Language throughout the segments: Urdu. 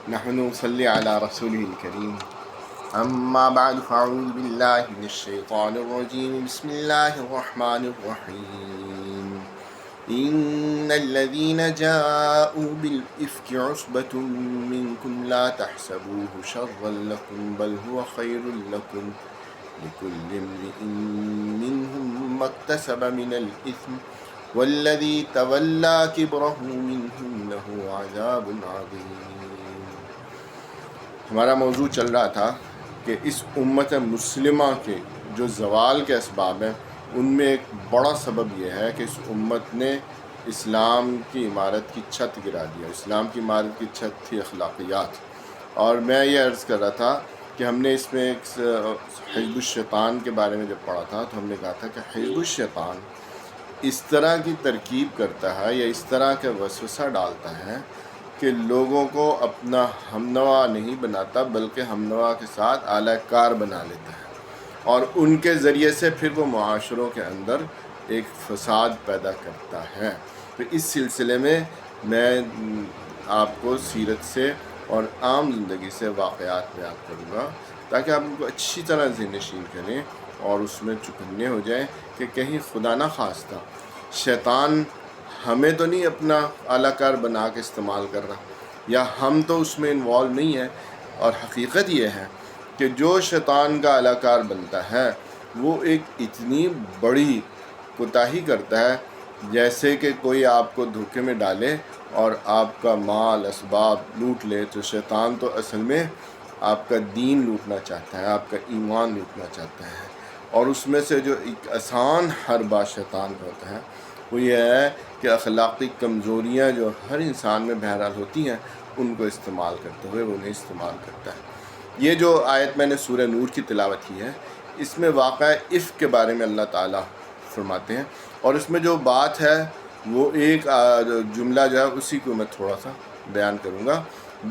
نحن نصلي على رسوله الكريم. أما بعد فأعوذ بالله من الشيطان الرجيم. بسم الله الرحمن الرحيم. إن الذين جاءوا بالإفك عصبة منكم لا تحسبوه شرا لكم بل هو خير لكم لكل امرئ منهم ما اكتسب من الإثم والذي تولى كبره منهم له عذاب عظيم. ہمارا موضوع چل رہا تھا کہ اس امت مسلمہ کے جو زوال کے اسباب ہیں ان میں ایک بڑا سبب یہ ہے کہ اس امت نے اسلام کی عمارت کی چھت گرا دیا. اسلام کی عمارت کی چھت تھی اخلاقیات. اور میں یہ عرض کر رہا تھا کہ ہم نے اس میں ایک حزب الشیطان کے بارے میں جب پڑھا تھا تو ہم نے کہا تھا کہ حزب الشیطان اس طرح کی ترکیب کرتا ہے یا اس طرح کا وسوسہ ڈالتا ہے کہ لوگوں کو اپنا ہمنوا نہیں بناتا بلکہ ہمنوا کے ساتھ اعلی کار بنا لیتا ہے اور ان کے ذریعے سے پھر وہ معاشروں کے اندر ایک فساد پیدا کرتا ہے. تو اس سلسلے میں میں آپ کو سیرت سے اور عام زندگی سے واقعات بیان کروں گا تاکہ آپ ان کو اچھی طرح ذہن نشین کریں اور اس میں چکنے ہو جائیں کہ کہیں خدا نہ خواستہ شیطان ہمیں تو نہیں اپنا اعلی کار بنا کے استعمال کر رہا یا ہم تو اس میں انوالو نہیں ہیں. اور حقیقت یہ ہے کہ جو شیطان کا اعلی کار بنتا ہے وہ ایک اتنی بڑی کوتاہی کرتا ہے جیسے کہ کوئی آپ کو دھوکے میں ڈالے اور آپ کا مال اسباب لوٹ لے. تو شیطان تو اصل میں آپ کا دین لوٹنا چاہتا ہے, آپ کا ایمان لوٹنا چاہتا ہے. اور اس میں سے جو ایک آسان حربہ شیطان کا ہوتا ہے وہ یہ ہے کہ اخلاقی کمزوریاں جو ہر انسان میں بہرحال ہوتی ہیں ان کو استعمال کرتے ہوئے وہ انہیں استعمال کرتا ہے. یہ جو آیت میں نے سورہ نور کی تلاوت کی ہے اس میں واقعہ افک کے بارے میں اللہ تعالیٰ فرماتے ہیں اور اس میں جو بات ہے وہ ایک جملہ جو ہے اسی کو میں تھوڑا سا بیان کروں گا.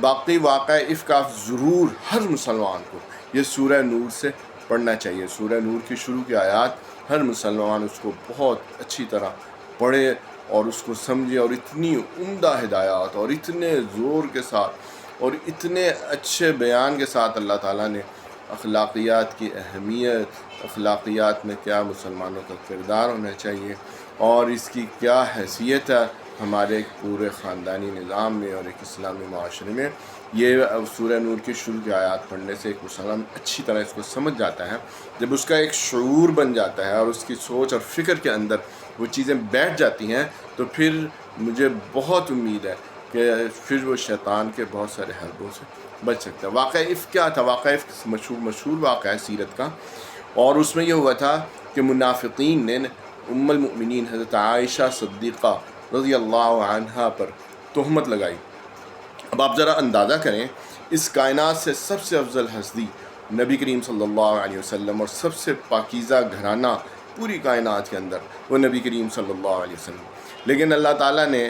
باقی واقعہ افک آپ ضرور ہر مسلمان کو یہ سورہ نور سے پڑھنا چاہیے. سورہ نور کی شروع کی آیات ہر مسلمان اس کو بہت اچھی طرح پڑھے اور اس کو سمجھے اور اتنی عمدہ ہدایات اور اتنے زور کے ساتھ اور اتنے اچھے بیان کے ساتھ اللہ تعالیٰ نے اخلاقیات کی اہمیت, اخلاقیات میں کیا مسلمانوں کا کردار ہونا چاہیے اور اس کی کیا حیثیت ہے ہمارے ایک پورے خاندانی نظام میں اور ایک اسلامی معاشرے میں. یہ سورہ نور کی شروع کی آیات پڑھنے سے ایک مسلمان اچھی طرح اس کو سمجھ جاتا ہے. جب اس کا ایک شعور بن جاتا ہے اور اس کی سوچ اور فکر کے اندر وہ چیزیں بیٹھ جاتی ہیں تو پھر مجھے بہت امید ہے کہ پھر وہ شیطان کے بہت سارے حربوں سے بچ سکتا ہے. واقعہ افک کیا تھا؟ واقعہ افک مشہور واقعہ ہے سیرت کا اور اس میں یہ ہوا تھا کہ منافقین نے ام المؤمنین حضرت عائشہ صدیقہ رضی اللہ عنہا پر تہمت لگائی. اب آپ ذرا اندازہ کریں اس کائنات سے سب سے افضل ہستی نبی کریم صلی اللہ علیہ وسلم اور سب سے پاکیزہ گھرانہ پوری کائنات کے اندر وہ نبی کریم صلی اللہ علیہ وسلم. لیکن اللہ تعالیٰ نے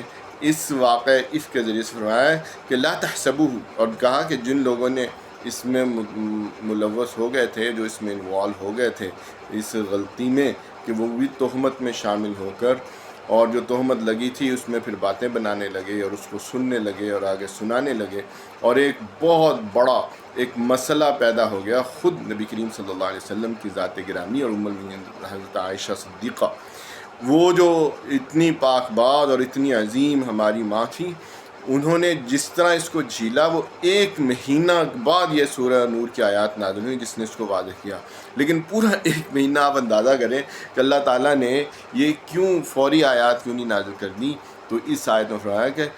اس واقعہ افک کے ذریعے سے فرمایا ہے کہ لا تحسبوہ اور کہا کہ جن لوگوں نے اس میں ملوث ہو گئے تھے, جو اس میں انوالو ہو گئے تھے اس غلطی میں کہ وہ بھی تہمت میں شامل ہو کر اور جو تہمت لگی تھی اس میں پھر باتیں بنانے لگے اور اس کو سننے لگے اور آگے سنانے لگے اور ایک بہت بڑا ایک مسئلہ پیدا ہو گیا. خود نبی کریم صلی اللہ علیہ وسلم کی ذات گرامی اور ام المؤمنین حضرت عائشہ صدیقہ وہ جو اتنی پاک باز اور اتنی عظیم ہماری ماں تھی, انہوں نے جس طرح اس کو جھیلا وہ ایک مہینہ بعد یہ سورہ نور کی آیات نازل ہوئی جس نے اس کو واضح کیا. لیکن پورا ایک مہینہ آپ اندازہ کریں کہ اللہ تعالیٰ نے یہ کیوں فوری آیات کیوں نہیں نازل کر دی. تو اس آیت میں فرمایا کہ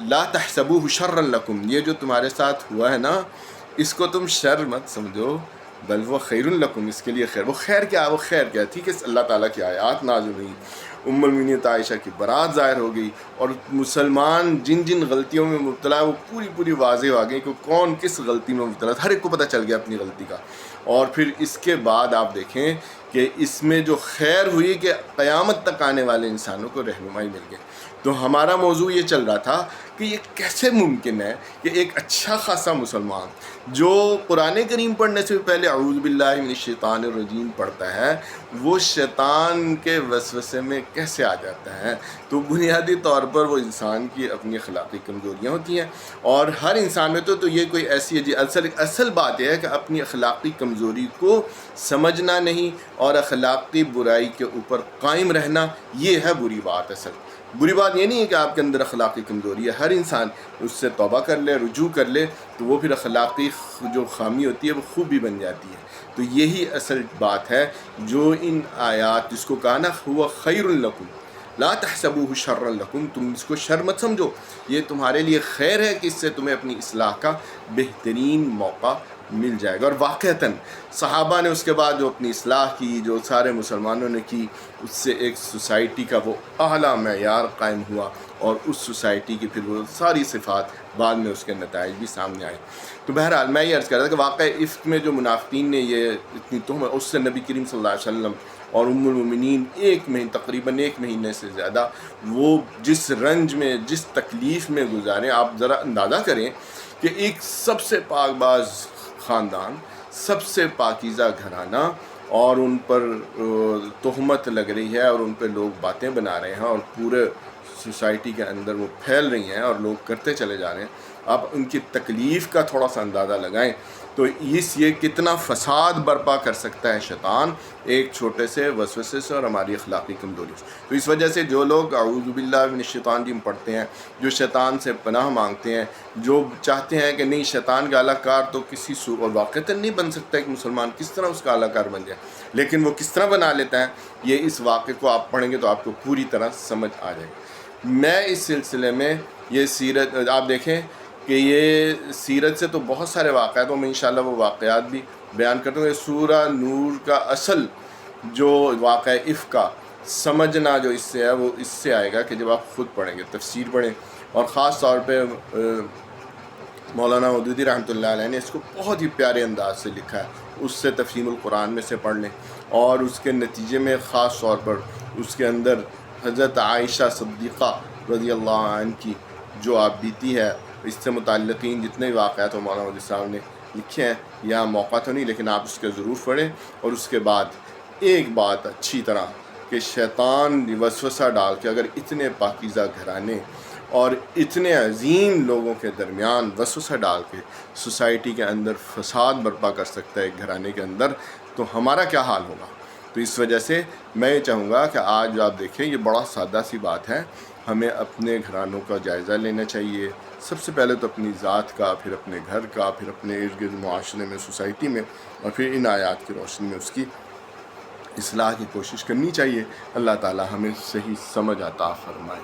لا تحسبوہ شرا لکم, یہ جو تمہارے ساتھ ہوا ہے نا اس کو تم شر مت سمجھو بل وہ خیر لکم, اس کے لیے خیر. وہ خیر کیا ہے؟ وہ خیر کیا تھی کہ اللہ تعالیٰ کی آیات نازل ہوئی, ام المؤمنین عائشہ کی برات ظاہر ہو گئی اور مسلمان جن جن غلطیوں میں مبتلا ہے وہ پوری واضح ہو گئی کہ کون کس غلطی میں مبتلا ہے, ہر ایک کو پتہ چل گیا اپنی غلطی کا. اور پھر اس کے بعد آپ دیکھیں کہ اس میں جو خیر ہوئی کہ قیامت تک آنے والے انسانوں کو رہنمائی مل گئی. تو ہمارا موضوع یہ چل رہا تھا کہ یہ کیسے ممکن ہے کہ ایک اچھا خاصا مسلمان جو قرآن کریم پڑھنے سے پہلے اعوذ باللہ من الشیطان الرجیم پڑھتا ہے، وہ شیطان کے وسوسے میں کیسے آ جاتا ہے؟ تو بنیادی طور پر وہ انسان کی اپنی اخلاقی کمزوریاں ہوتی ہیں، اور ہر انسان میں تو یہ کوئی ایسی اصل بات یہ ہے کہ اپنی اخلاقی کمزوری کو سمجھنا نہیں اور اخلاقی برائی کے اوپر قائم رہنا، یہ ہے بری بات۔ بری بات یہ نہیں ہے کہ آپ کے اندر اخلاقی کمزوری ہے، ہر انسان اس سے توبہ کر لے، رجوع کر لے، تو وہ پھر اخلاقی جو خامی ہوتی ہے وہ خوبی بن جاتی ہے۔ تو یہی اصل بات ہے جو ان آیات، جس کو کہا نا ہوا خیر لکم لا تحسبوہ شر لکم، تم اس کو شر مت سمجھو، یہ تمہارے لیے خیر ہے کہ اس سے تمہیں اپنی اصلاح کا بہترین موقع مل جائے گا۔ اور واقعتاً صحابہ نے اس کے بعد جو اپنی اصلاح کی، جو سارے مسلمانوں نے کی، اس سے ایک سوسائٹی کا وہ اعلیٰ معیار قائم ہوا، اور اس سوسائٹی کی پھر وہ ساری صفات بعد میں اس کے نتائج بھی سامنے آئے۔ تو بہرحال میں یہ عرض کر رہا تھا کہ واقعہ افک میں جو منافقین نے یہ اتنی تہمت، اس سے نبی کریم صلی اللہ علیہ وسلم اور ام المومنین تقریباً ایک مہینے سے زیادہ وہ جس رنج میں، جس تکلیف میں گزارے، آپ ذرا اندازہ کریں کہ ایک سب سے پاک باز خاندان، سب سے پاکیزہ گھرانہ، اور ان پر تہمت لگ رہی ہے، اور ان پہ لوگ باتیں بنا رہے ہیں، اور پورے سوسائٹی کے اندر وہ پھیل رہی ہیں اور لوگ کرتے چلے جا رہے ہیں۔ آپ ان کی تکلیف کا تھوڑا سا اندازہ لگائیں تو یہ کتنا فساد برپا کر سکتا ہے شیطان ایک چھوٹے سے وسوسے سے اور ہماری اخلاقی کمزوری سے۔ تو اس وجہ سے جو لوگ اعوذ باللہ من الشیطان الرجیم پڑھتے ہیں، جو شیطان سے پناہ مانگتے ہیں، جو چاہتے ہیں کہ نہیں شیطان کا اعلیٰ کار تو کسی اور واقعتاً نہیں بن سکتا، ایک مسلمان کس طرح اس کا اعلیٰ کار بن جائے، لیکن وہ کس طرح بنا لیتا ہے، یہ اس واقعے کو آپ پڑھیں گے تو آپ کو پوری طرح سمجھ آ جائے گی۔ میں اس سلسلے میں یہ سیرت آپ دیکھیں کہ یہ سیرت سے تو بہت سارے واقعات، میں انشاءاللہ وہ واقعات بھی بیان کرتا ہوں۔ یہ سورہ نور کا اصل جو واقعہ افک کا سمجھنا جو اس سے ہے، وہ اس سے آئے گا کہ جب آپ خود پڑھیں گے، تفسیر پڑھیں، اور خاص طور پہ مولانا مودودی رحمۃ اللہ علیہ نے اس کو بہت ہی پیارے انداز سے لکھا ہے، اس سے تفہیم القرآن میں سے پڑھ لیں، اور اس کے نتیجے میں خاص طور پر اس کے اندر حضرت عائشہ صدیقہ رضی اللہ عنہ کی جو آپ بیتی ہے، اس سے متعلقین جتنے بھی واقعات ہیں مولانا مودودی صاحب نے لکھے ہیں، یہاں موقع تو نہیں لیکن آپ اس کے ضرور پڑھیں۔ اور اس کے بعد ایک بات اچھی طرح کہ شیطان وسوسہ ڈال کے اگر اتنے پاکیزہ گھرانے اور اتنے عظیم لوگوں کے درمیان وسوسہ ڈال کے سوسائٹی کے اندر فساد برپا کر سکتا ہے ایک گھرانے کے اندر، تو ہمارا کیا حال ہوگا؟ تو اس وجہ سے میں یہ چاہوں گا کہ آج جو آپ دیکھیں، یہ بڑا سادہ سی بات ہے، ہمیں اپنے گھرانوں کا جائزہ لینا چاہیے، سب سے پہلے تو اپنی ذات کا، پھر اپنے گھر کا، پھر اپنے ارد گرد معاشرے میں، سوسائٹی میں، اور پھر ان آیات کی روشنی میں اس کی اصلاح کی کوشش کرنی چاہیے۔ اللہ تعالی ہمیں صحیح سمجھ عطا فرمائے۔